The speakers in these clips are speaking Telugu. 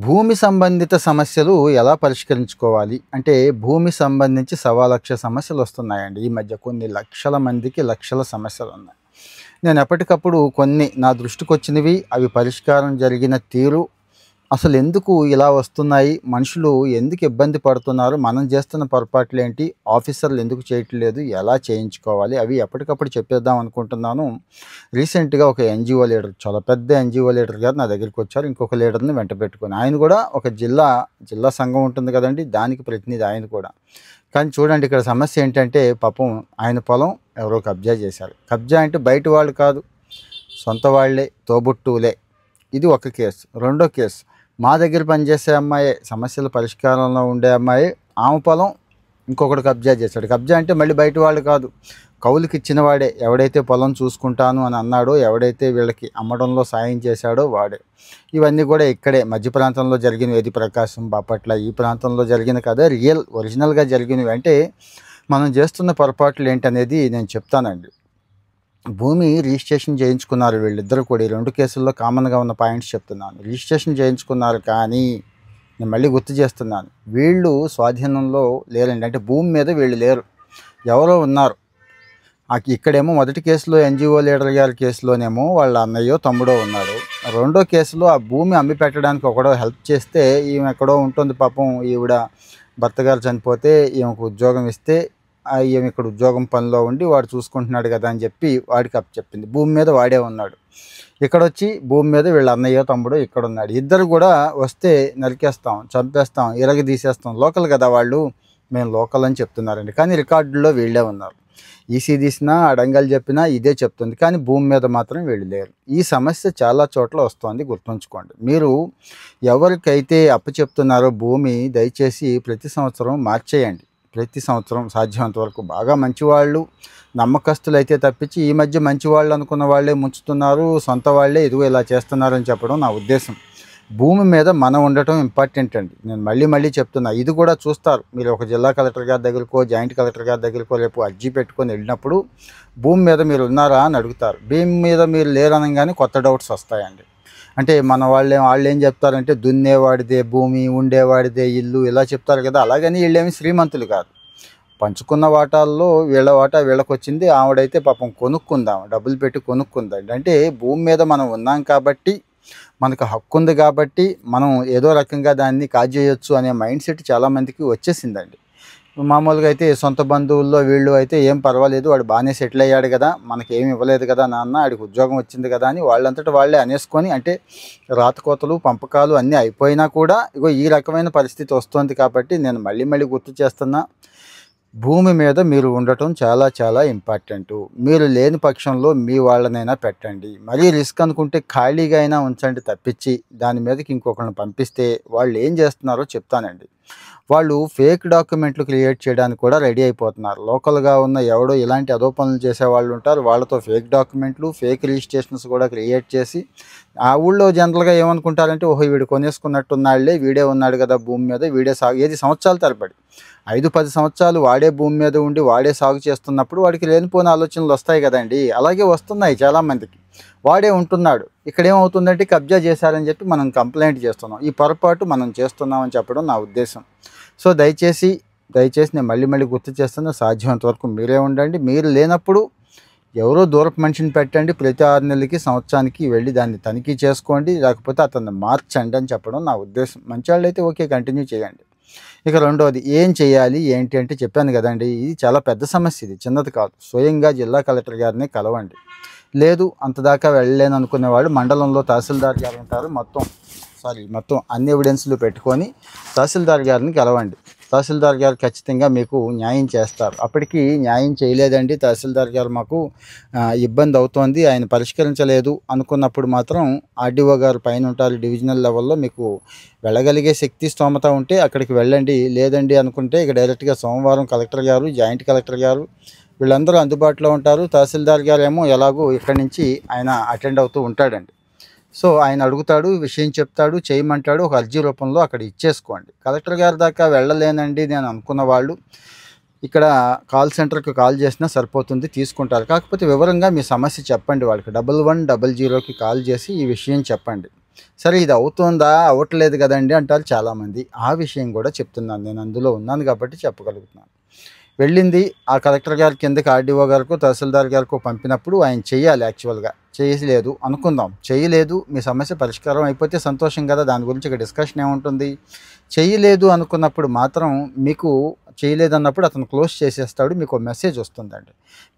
భూమి సంబంధిత సమస్యలు ఎలా పరిష్కరించుకోవాలి అంటే భూమి సంబంధించి సవా లక్ష సమస్యలు వస్తున్నాయండి. ఈ మధ్య కొన్ని లక్షల మందికి లక్షల సమస్యలు ఉన్నాయి. నేను ఎప్పటికప్పుడు కొన్ని నా దృష్టికి వచ్చినవి, అవి పరిష్కారం జరిగిన తీరు, అసలు ఎందుకు ఇలా వస్తున్నాయి, మనుషులు ఎందుకు ఇబ్బంది పడుతున్నారు, మనం చేస్తున్న పొరపాట్లు ఏంటి, ఆఫీసర్లు ఎందుకు చేయట్లేదు, ఎలా చేయించుకోవాలి, అవి ఎప్పటికప్పుడు చెప్పేద్దాం అనుకుంటున్నాను. రీసెంట్గా ఒక ఎన్జిఓ లీడర్, చాలా పెద్ద ఎన్జిఓ లీడర్ గారు నా దగ్గరికి వచ్చారు. ఇంకొక లీడర్ని వెంట పెట్టుకొని, ఆయన కూడా ఒక జిల్లా సంఘం ఉంటుంది కదండి, దానికి ప్రతినిధి ఆయన కూడా. కానీ చూడండి, ఇక్కడ సమస్య ఏంటంటే పాపం ఆయన పొలం ఎవరో కబ్జా చేశారు. కబ్జా అంటే బయట వాళ్ళు కాదు, సొంత వాళ్ళే, తోబుట్టువులే. ఇది ఒక కేసు. రెండో కేసు, మా దగ్గర పనిచేసే అమ్మాయి, సమస్యల పరిష్కారంలో ఉండే అమ్మాయి, ఆమె పొలం ఇంకొకటి కబ్జా చేశాడు. కబ్జా అంటే మళ్ళీ బయట వాళ్ళు కాదు, కౌలుకి ఇచ్చిన వాడే. ఎవడైతే పొలం చూసుకుంటాను అని అన్నాడో, ఎవడైతే వీళ్ళకి అమ్మడంలో సాయం చేశాడో వాడే. ఇవన్నీ కూడా ఇక్కడే మధ్య ప్రాంతంలో జరిగినవి. ఏది ప్రకాశం, బాపట్ల, ఈ ప్రాంతంలో జరిగిన కదా ఒరిజినల్గా జరిగినవి. అంటే మనం చేస్తున్న పొరపాట్లు ఏంటనేది నేను చెప్తానండి. భూమి రిజిస్ట్రేషన్ చేయించుకున్నారు వీళ్ళిద్దరు కూడా. ఈ రెండు కేసుల్లో కామన్గా ఉన్న పాయింట్స్ చెప్తున్నాను. రిజిస్ట్రేషన్ చేయించుకున్నారు, కానీ నేను మళ్ళీ గుర్తు చేస్తున్నాను, వీళ్ళు స్వాధీనంలో లేరండి. అంటే భూమి మీద వీళ్ళు లేరు, ఎవరో ఉన్నారు. ఇక్కడేమో మొదటి కేసులో ఎన్జిఓ లీడర్ గారి కేసులోనేమో వాళ్ళ అన్నయ్యో తమ్ముడో ఉన్నాడు. రెండో కేసులో ఆ భూమి అమ్మి పెట్టడానికి ఒకడో హెల్ప్ చేస్తే, ఈమె ఎక్కడో ఉంటుంది పాపం, ఈవిడ భర్త గారు చనిపోతే ఈమెకు ఉద్యోగం ఇస్తే ఈమె ఇక్కడ ఉద్యోగం పనిలో ఉండి వాడు చూసుకుంటున్నాడు కదా అని చెప్పి వాడికి చెప్పింది. భూమి మీద వాడే ఉన్నాడు. ఇక్కడ వచ్చి భూమి మీద వీళ్ళ అన్నయ్యో తమ్ముడో ఇక్కడ ఉన్నాడు. ఇద్దరు కూడా వస్తే నరికేస్తాం, చంపేస్తాం, తీసేస్తాం. లోకల్ కదా వాళ్ళు, మేము లోకల్ అని చెప్తున్నారండి. కానీ రికార్డుల్లో వీళ్ళే ఉన్నారు. ఈసీ తీసినా, అడంగల్ చెప్పినా ఇదే చెప్తుంది. కానీ భూమి మీద మాత్రం వీళ్ళు లేరు. ఈ సమస్య చాలా చోట్ల వస్తుంది, గుర్తుంచుకోండి. మీరు ఎవరికైతే అప్పు చెప్తున్నారో భూమి, దయచేసి ప్రతి సంవత్సరం మార్చేయండి. ప్రతి సంవత్సరం సాధ్యమంత వరకు. బాగా మంచివాళ్ళు, నమ్మకస్తులు అయితే తప్పించి, ఈ మధ్య మంచివాళ్ళు అనుకున్న వాళ్ళే ముంచుతున్నారు, సొంత వాళ్ళే ఇదిగో ఇలా చేస్తున్నారని చెప్పడం నా ఉద్దేశం. భూమి మీద మనం ఉండటం ఇంపార్టెంట్ అండి. నేను మళ్ళీ చెప్తున్నా, ఇది కూడా చూస్తారు. మీరు ఒక జిల్లా కలెక్టర్ గారి దగ్గరకో, జాయింట్ కలెక్టర్ గారి దగ్గరకో రేపు అర్జీ పెట్టుకొని వెళ్ళినప్పుడు భూమి మీద మీరు ఉన్నారా అని అడుగుతారు. భూమి మీద మీరు లేరనగానే కొత్త డౌట్స్ వస్తాయండి. అంటే వాళ్ళు ఏం చెప్తారంటే, దున్నేవాడిదే భూమి, ఉండేవాడిదే ఇల్లు, ఇలా చెప్తారు కదా. అలాగని వీళ్ళేమి శ్రీమంతులు కాదు. పంచుకున్న వాటాల్లో వీళ్ళ వాటా వీళ్ళకి వచ్చింది. ఆవిడైతే పాపం కొనుక్కుందాం, డబ్బులు పెట్టి కొనుక్కుందండి. అంటే భూమి మీద మనం ఉన్నాం కాబట్టి, మనకు హక్కు ఉంది కాబట్టి, మనం ఏదో రకంగా దాన్ని కాజేయొచ్చు అనే మైండ్ సెట్ చాలామందికి వచ్చేసిందండి. మామూలుగా అయితే సొంత బంధువుల్లో వీళ్ళు అయితే ఏం పర్వాలేదు, వాడు బాగానే సెటిల్ అయ్యాడు కదా, మనకేమి ఇవ్వలేదు కదా నాన్న, ఆడికి ఉద్యోగం వచ్చింది కదా అని వాళ్ళంతటా వాళ్ళే అనేసుకొని, అంటే రాతకోతలు పంపకాలు అన్నీ అయిపోయినా కూడా ఇగో ఈ రకమైన పరిస్థితి వస్తుంది. కాబట్టి నేను మళ్ళీ గుర్తు చేస్తున్నా, భూమి మీద మీరు ఉండటం చాలా చాలా ఇంపార్టెంటు. మీరు లేని పక్షంలో మీ వాళ్ళనైనా పెట్టండి. మరీ రిస్క్ అనుకుంటే ఖాళీగా అయినా ఉంచండి తప్పించి, దాని మీదకి ఇంకొకరిని పంపిస్తే వాళ్ళు ఏం చేస్తున్నారో చెప్తానండి. వాళ్ళు ఫేక్ డాక్యుమెంట్లు క్రియేట్ చేయడానికి కూడా రెడీ అయిపోతున్నారు. లోకల్గా ఉన్న ఎవడో ఇలాంటి అదోపనులు చేసేవాళ్ళు ఉంటారు, వాళ్ళతో ఫేక్ డాక్యుమెంట్లు, ఫేక్ రిజిస్ట్రేషన్స్ కూడా క్రియేట్ చేసి, ఆ ఊళ్ళో జనరల్గా ఏమనుకుంటారంటే, ఓహో వీడు కొనేసుకున్నట్టున్నాళ్లే, వీడే ఉన్నాడు కదా భూమి మీద, వీడే సాగు, ఏది సంవత్సరాల తరబడి 5-10 సంవత్సరాలు వాడే భూమి మీద ఉండి వాడే సాగు చేస్తున్నప్పుడు వాడికి లేనిపోయిన ఆలోచనలు వస్తాయి కదండి. అలాగే వస్తున్నాయి చాలామందికి. వాడే ఉంటున్నాడు, ఇక్కడేమవుతుందంటే కబ్జా చేశారని చెప్పి మనం కంప్లైంట్ చేస్తున్నాం. ఈ పొరపాటు మనం చేస్తున్నామని చెప్పడం నా ఉద్దేశం. సో దయచేసి నేను మళ్ళీ గుర్తు చేస్తున్నా, సాధ్యమంత వరకు మీరే ఉండండి. మీరు లేనప్పుడు ఎవరో దూరపు మనిషిని పెట్టండి. ప్రతి 6 నెలలకి, సంవత్సరానికి వెళ్ళి దాన్ని తనిఖీ చేసుకోండి, లేకపోతే అతన్ని మార్చండి అని చెప్పడం నా ఉద్దేశం. మంచివాళ్ళు అయితే ఓకే, కంటిన్యూ చేయండి. ఇక రెండోది, ఏం చేయాలి ఏంటి అంటే చెప్పాను కదండి, ఇది చాలా పెద్ద సమస్య, ఇది చిన్నది కాదు. స్వయంగా జిల్లా కలెక్టర్ గారిని కలవండి. లేదు అంతదాకా వెళ్ళలేను అనుకునేవాళ్ళు, మండలంలో తహసీల్దార్ గారు ఉంటారు. మొత్తం అన్ని ఎవిడెన్స్లు పెట్టుకొని తహసీల్దార్ గారిని కలవండి. తహసీల్దార్ గారు ఖచ్చితంగా మీకు న్యాయం చేస్తారు. అప్పటికి న్యాయం చేయలేదండి, తహసీల్దార్ గారు మాకు ఇబ్బంది అవుతోంది, ఆయన పరిష్కరించలేదు అనుకున్నప్పుడు మాత్రం ఆర్డీఓ గారు పైన ఉంటారు, డివిజనల్ లెవెల్లో. మీకు వెళ్ళగలిగే శక్తి స్తోమత ఉంటే అక్కడికి వెళ్ళండి. లేదండి అనుకుంటే ఇక డైరెక్ట్గా సోమవారం కలెక్టర్ గారు, జాయింట్ కలెక్టర్ గారు వీళ్ళందరూ అందుబాటులో ఉంటారు. తహసీల్దార్ గారు ఏమో ఎలాగో ఇక్కడి నుంచి ఆయన అటెండ్ అవుతూ ఉంటాడండి. సో ఆయన అడుగుతాడు, విషయం చెప్తాడు, చేయమంటాడు, ఒక అర్జీ రూపంలో అక్కడ ఇచ్చేసుకోండి. కలెక్టర్ గారి దాకా వెళ్ళలేనండి నేను అనుకున్న వాళ్ళు ఇక్కడ కాల్ సెంటర్కి కాల్ చేసినా సరిపోతుంది, తీసుకుంటారు. కాకపోతే వివరంగా మీ సమస్య చెప్పండి వాళ్ళకి. 1100కి కాల్ చేసి ఈ విషయం చెప్పండి. సరే ఇది అవుతుందా అవ్వట్లేదు కదండి అంటారు చాలామంది. ఆ విషయం కూడా చెప్తున్నాను, నేను అందులో ఉన్నాను కాబట్టి చెప్పగలుగుతున్నాను. వెళ్ళింది ఆ కలెక్టర్ గారి కిందకి ఆర్డీఓ గారికో తహసీల్దార్ గారికో పంపినప్పుడు ఆయన చేయాలి. యాక్చువల్గా చేయలేదు అనుకుందాం, చేయలేదు, మీ సమస్య పరిష్కారం అయిపోతే సంతోషం కదా, దాని గురించి ఇక డిస్కషన్ ఏముంటుంది. చేయలేదు అనుకున్నప్పుడు మాత్రం మీకు చేయలేదన్నప్పుడు అతను క్లోజ్ చేసేస్తాడు, మీకు మెసేజ్ వస్తుందండి.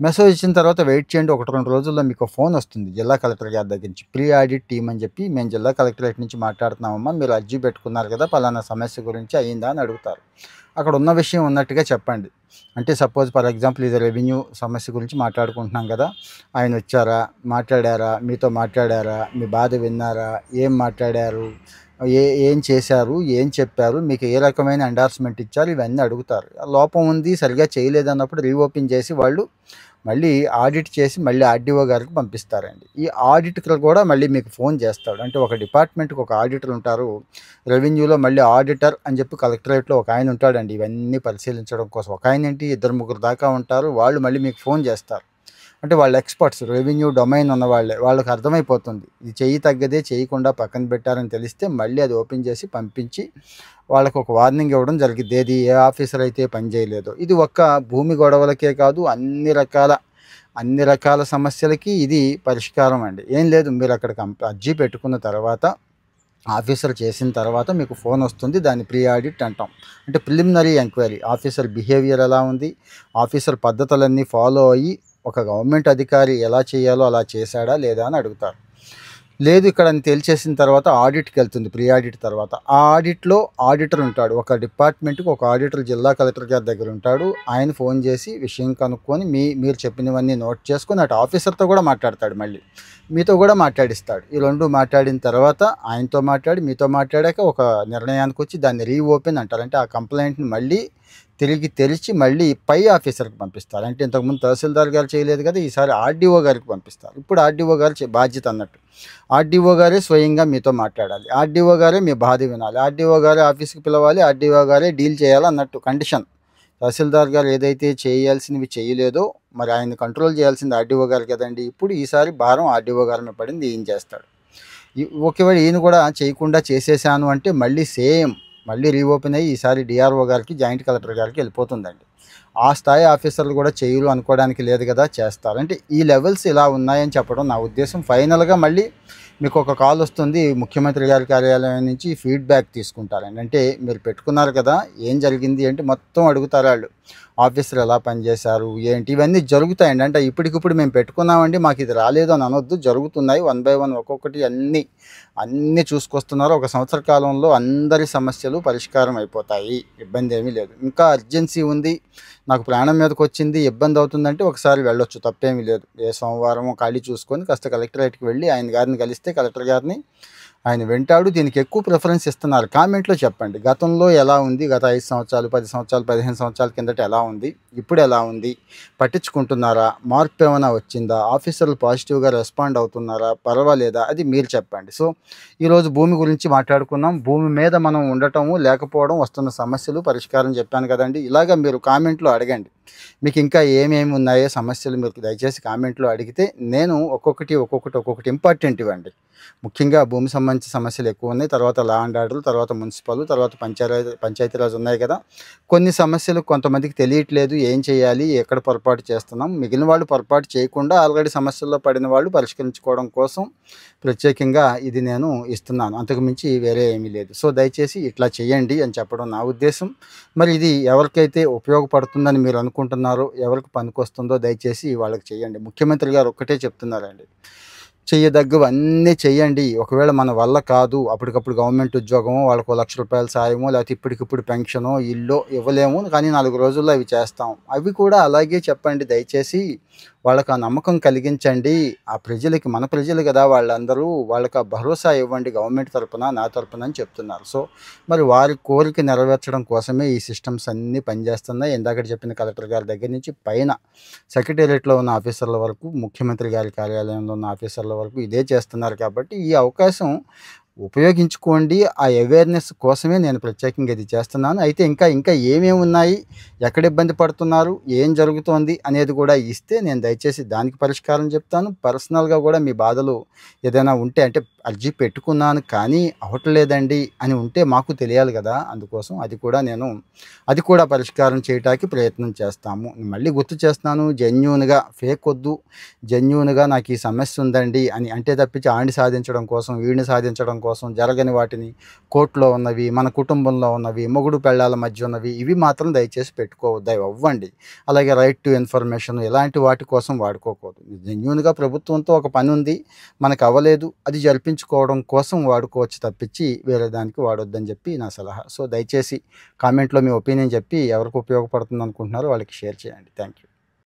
మెసేజ్ ఇచ్చిన తర్వాత వెయిట్ చేయండి, 1-2 రోజుల్లో మీకు ఫోన్ వస్తుంది జిల్లా కలెక్టర్ గారి దగ్గర నుంచి. ప్రీ ఆడిట్ టీమ్ అని చెప్పి, మేము జిల్లా కలెక్టరేట్ నుంచి మాట్లాడుతున్నామమ్మా, మీరు అర్జీ పెట్టుకున్నారు కదా పలానా సమస్య గురించి అయ్యిందా అని అడుగుతారు. అక్కడ ఉన్న విషయం ఉన్నట్టుగా చెప్పండి. అంటే సపోజ్ ఫర్ ఎగ్జాంపుల్ ఇది రెవెన్యూ సమస్య గురించి మాట్లాడుకుంటున్నాం కదా, ఆయన వచ్చారా, మాట్లాడారా, మీతో మాట్లాడారా, మీ బాధ విన్నారా, ఏం మాట్లాడారు, ఏం చేశారు, ఏం చెప్పారు, మీకు ఏ రకమైన ఎండార్స్మెంట్ ఇచ్చారు, ఇవన్నీ అడుగుతారు. లోపం ఉంది సరిగా చేయలేదన్నప్పుడు రీఓపెన్ చేసి వాళ్ళు మళ్ళీ ఆడిట్ చేసి మళ్ళీ ఆర్డీఓ గారికి పంపిస్తారండి. ఈ ఆడిటర్ కూడా మళ్ళీ మీకు ఫోన్ చేస్తాడు. అంటే ఒక డిపార్ట్మెంట్కి ఒక ఆడిటర్ ఉంటారు, రెవెన్యూలో మళ్ళీ ఆడిటర్ అని చెప్పి కలెక్టరేట్లో ఒక ఆయన ఉంటాడండి ఇవన్నీ పరిశీలించడం కోసం. ఒక ఆయన ఏంటి 2-3 దాకా ఉంటారు, వాళ్ళు మళ్ళీ మీకు ఫోన్ చేస్తారు. అంటే వాళ్ళు ఎక్స్పర్ట్స్, రెవెన్యూ డొమైన్ ఉన్న వాళ్ళే, వాళ్ళకి అర్థమైపోతుంది ఇది చెయ్యి తగ్గదే చేయకుండా పక్కన పెట్టారని తెలిస్తే మళ్ళీ అది ఓపెన్ చేసి పంపించి వాళ్ళకు ఒక వార్నింగ్ ఇవ్వడం జరిగింది. ఏది ఏ ఆఫీసర్ అయితే పని చేయలేదో. ఇది ఒక్క భూమి గొడవలకే కాదు, అన్ని రకాల సమస్యలకి ఇది పరిష్కారం అండి. ఏం లేదు, మీరు అక్కడ అర్జీ పెట్టుకున్న తర్వాత ఆఫీసర్ చేసిన తర్వాత మీకు ఫోన్ వస్తుంది, దాన్ని ప్రీ ఆడిట్ అంటాం. అంటే ప్రిలిమినరీ ఎంక్వైరీ, ఆఫీసర్ బిహేవియర్ ఎలా ఉంది, ఆఫీసర్ పద్ధతులన్నీ ఫాలో అయ్యి ఒక గవర్నమెంట్ అధికారి ఎలా చేయాలో అలా చేశాడా లేదా అని అడుగుతారు. లేదు ఇక్కడ అని తేల్చేసిన తర్వాత ఆడిట్కి వెళ్తుంది. ప్రీ ఆడిట్ తర్వాత ఆ ఆడిట్లో ఆడిటర్ ఉంటాడు, ఒక డిపార్ట్మెంట్కి ఒక ఆడిటర్ జిల్లా కలెక్టర్ గారి దగ్గర ఉంటాడు. ఆయన ఫోన్ చేసి విషయం కనుక్కొని మీరు చెప్పినవన్నీ నోట్ చేసుకొని అటు ఆఫీసర్తో కూడా మాట్లాడతాడు, మళ్ళీ మీతో కూడా మాట్లాడిస్తాడు. ఈ రెండు మాట్లాడిన తర్వాత ఆయనతో మాట్లాడి మీతో మాట్లాడాక ఒక నిర్ణయానికి వచ్చి దాన్ని రీఓపెన్ అంటారు. అంటే ఆ కంప్లైంట్ని మళ్ళీ తిరిగి తెరిచి మళ్ళీ పై ఆఫీసర్కి పంపిస్తారు. అంటే ఇంతకుముందు తహసీల్దార్ గారు చేయలేదు కదా, ఈసారి ఆర్డీఓ గారికి పంపిస్తారు. ఇప్పుడు ఆర్డీఓ గారు బాధ్యత అన్నట్టు. ఆర్డీఓ గారే స్వయంగా మీతో మాట్లాడాలి, ఆర్డీఓ గారే మీ బాధ వినాలి, ఆర్డీఓ గారే ఆఫీస్కి పిలవాలి, ఆర్డీఓ గారే డీల్ చేయాలి అన్నట్టు కండిషన్. తహసీల్దార్ గారు ఏదైతే చేయాల్సినవి చేయలేదో మరి ఆయన కంట్రోల్ చేయాల్సింది ఆర్డీఓ గారు కదండి. ఇప్పుడు ఈసారి భారం ఆర్డీఓ గారి మీద పడింది, ఏం చేస్తాడు. ఒకవేళ ఈయన కూడా చేయకుండా చేసేసాను అంటే మళ్ళీ రీఓపెన్ అయ్యి ఈసారి డిఆర్ఓ గారికి జాయింట్ కలెక్టర్ గారికి వెళ్ళిపోతుందండి. ఆ స్థాయి ఆఫీసర్లు కూడా చేయరు అనుకోవడానికి లేదు కదా, చేస్తారు. అంటే ఈ లెవెల్స్ ఇలా ఉన్నాయని చెప్పడం నా ఉద్దేశం. ఫైనల్గా మళ్ళీ మీకు ఒక కాల్ వస్తుంది ముఖ్యమంత్రి గారి కార్యాలయం నుంచి, ఫీడ్బ్యాక్ తీసుకుంటారండి. అంటే మీరు పెట్టుకున్నారు కదా, ఏం జరిగింది అంటే మొత్తం అడుగుతారు వాళ్ళు. ఆఫీసర్ ఎలా పనిచేశారు ఏంటి, ఇవన్నీ జరుగుతాయండి. అంటే ఇప్పటికిప్పుడు మేము పెట్టుకున్నామండి మాకు ఇది రాలేదు అని అనొద్దు, జరుగుతున్నాయి 1 by 1 ఒక్కొక్కటి అన్నీ చూసుకొస్తున్నారు. ఒక సంవత్సర కాలంలో అందరి సమస్యలు పరిష్కారం అయిపోతాయి, ఇబ్బంది ఏమీ లేదు. ఇంకా అర్జెన్సీ ఉంది, నాకు ప్రాణం మీదకి వచ్చింది, ఇబ్బంది అవుతుందంటే ఒకసారి వెళ్ళొచ్చు, తప్పేమీ లేదు. ఏ సోమవారం ఖాళీ చూసుకొని కాస్త కలెక్టరేట్కి వెళ్ళి ఆయన గారిని కలిస్తే కలెక్టర్ గారిని ఆయన వింటాడు. దీనికి ఎక్కువ ప్రిఫరెన్స్ ఇస్తున్నారు. కామెంట్లో చెప్పండి గతంలో ఎలా ఉంది, గత 5 సంవత్సరాలు 10 సంవత్సరాలు 15 సంవత్సరాల కిందట ఎలా ఉంది, ఇప్పుడు ఎలా ఉంది, పట్టించుకుంటున్నారా, మార్పు ఏమైనా వచ్చిందా, ఆఫీసర్లు పాజిటివ్గా రెస్పాండ్ అవుతున్నారా, పర్వాలేదా, అది మీరు చెప్పండి. సో ఈరోజు భూమి గురించి మాట్లాడుకున్నాం. భూమి మీద మనం ఉండటము లేకపోవడం, వస్తున్న సమస్యలు, పరిష్కారం చెప్పాను కదండి. ఇలాగ మీరు కామెంట్లో అడగండి. మీకు ఇంకా ఏమేమి ఉన్నాయో సమస్యలు మీరు దయచేసి కామెంట్లో అడిగితే నేను ఒక్కొక్కటి ఇంపార్టెంట్ ఇవ్వండి. ముఖ్యంగా భూమి సంబంధించిన సమస్యలు ఎక్కువ ఉన్నాయి, తర్వాత లా అండ్ ఆర్డర్, తర్వాత మున్సిపల్, తర్వాత పంచాయతీరాజ్ ఉన్నాయి కదా. కొన్ని సమస్యలు కొంతమందికి తెలియట్లేదు, ఏం చేయాలి, ఎక్కడ పొరపాటు చేస్తున్నాం, మిగిలిన వాళ్ళు పొరపాటు చేయకుండా ఆల్రెడీ సమస్యల్లో పడిన వాళ్ళు పరిష్కరించుకోవడం కోసం ప్రత్యేకంగా ఇది నేను ఇస్తున్నాను, అంతకుమించి వేరే ఏమీ లేదు. సో దయచేసి ఇట్లా చేయండి అని చెప్పడం నా ఉద్దేశం. మరి ఇది ఎవరికైతే ఉపయోగపడుతుందని మీరు అనుకుంటున్నారో, ఎవరికి పనికొస్తుందో దయచేసి వాళ్ళకి చేయండి. ముఖ్యమంత్రి గారు ఒక్కటే చెప్తున్నారండి, చెయ్యదగ్గవన్నీ చెయ్యండి. ఒకవేళ మన వల్ల కాదు, అప్పటికప్పుడు గవర్నమెంట్ ఉద్యోగమో, వాళ్ళకు ₹1,00,000 సాయమో, లేకపోతే ఇప్పటికిప్పుడు పెన్షనో ఇల్లు ఇవ్వలేము, కానీ 4 రోజుల్లో అవి చేస్తాం, అవి కూడా అలాగే చెప్పండి. దయచేసి వాళ్ళకి ఆ నమ్మకం కలిగించండి. ఆ ప్రజలకి, మన ప్రజలు కదా వాళ్ళందరూ, వాళ్ళకి ఆ భరోసా ఇవ్వండి గవర్నమెంట్ తరపున, నా తరపున అని చెప్తున్నారు. సో మరి వారి కోరిక నెరవేర్చడం కోసమే ఈ సిస్టమ్స్ అన్నీ పనిచేస్తున్నాయి. ఇందాక చెప్పిన కలెక్టర్ గారి దగ్గర నుంచి పైన సెక్రటేరియట్లో ఉన్న ఆఫీసర్ల వరకు, ముఖ్యమంత్రి గారి కార్యాలయంలో ఉన్న ఆఫీసర్ల వరకు ఇదే చేస్తున్నారు. కాబట్టి ఈ అవకాశం ఉపయోగించుకోండి. ఆ అవేర్‌నెస్ కోసమే నేను ప్రత్యేకంగా ఇది చేస్తున్నాను. అయితే ఇంకా ఏమేమి ఉన్నాయి? ఎక్కడ ఇబ్బంది పడుతున్నారు? ఏం జరుగుతోంది? అనేది కూడా ఇస్తే నేను దయచేసి దానికి పరిష్కారం చెప్తాను. పర్సనల్‌గా కూడా మీ బాధలు ఏదైనా ఉంటే అంటే అర్జీ పెట్టుకున్నాను కానీ అవ్వట్లేదండి అని ఉంటే మాకు తెలియాలి గదా! అందుకోసం అది కూడా పరిష్కారం చేయటానికి ప్రయత్నం చేస్తాము. మళ్ళీ గుర్తు చేస్తున్నాను జెన్యూన్‌గా ఫేక్ వద్దు. జెన్యూన్‌గా నాకు ఈ సమస్య ఉందండి అని అంటే తప్పించి ఆడిని సాధించడం కోసం, వీడిని సాధించడం కోసం జరగని వాటిని కోర్ట్‌లో ఉన్నవి, మన కుటుంబంలో ఉన్నవి, మొగుడు పెళ్ళాల మధ్య ఉన్నవి ఇవి మాత్రం దయచేసి పెట్టుకోవద్దు. అవి అవ్వండి. అలాగే రైట్ టు ఇన్ఫర్మేషన్ ఇలాంటి వాటి కోసం వాడుకోకూడదు. జెన్యూన్‌గా ప్రభుత్వంతో ఒక పని ఉంది. మనకు అవ్వలేదు. అది జరిపించుకోవడం కోసం వాడుకోవచ్చు తప్పించి వేరే దానికి వాడొద్దని చెప్పి నా సలహా. సో, దయచేసి కామెంట్‌లో మీ ఒపీనియన్ చెప్పి ఎవరికి ఉపయోగపడుతుంది అనుకుంటున్నారో వాళ్ళకి షేర్ చేయండి. Thank you.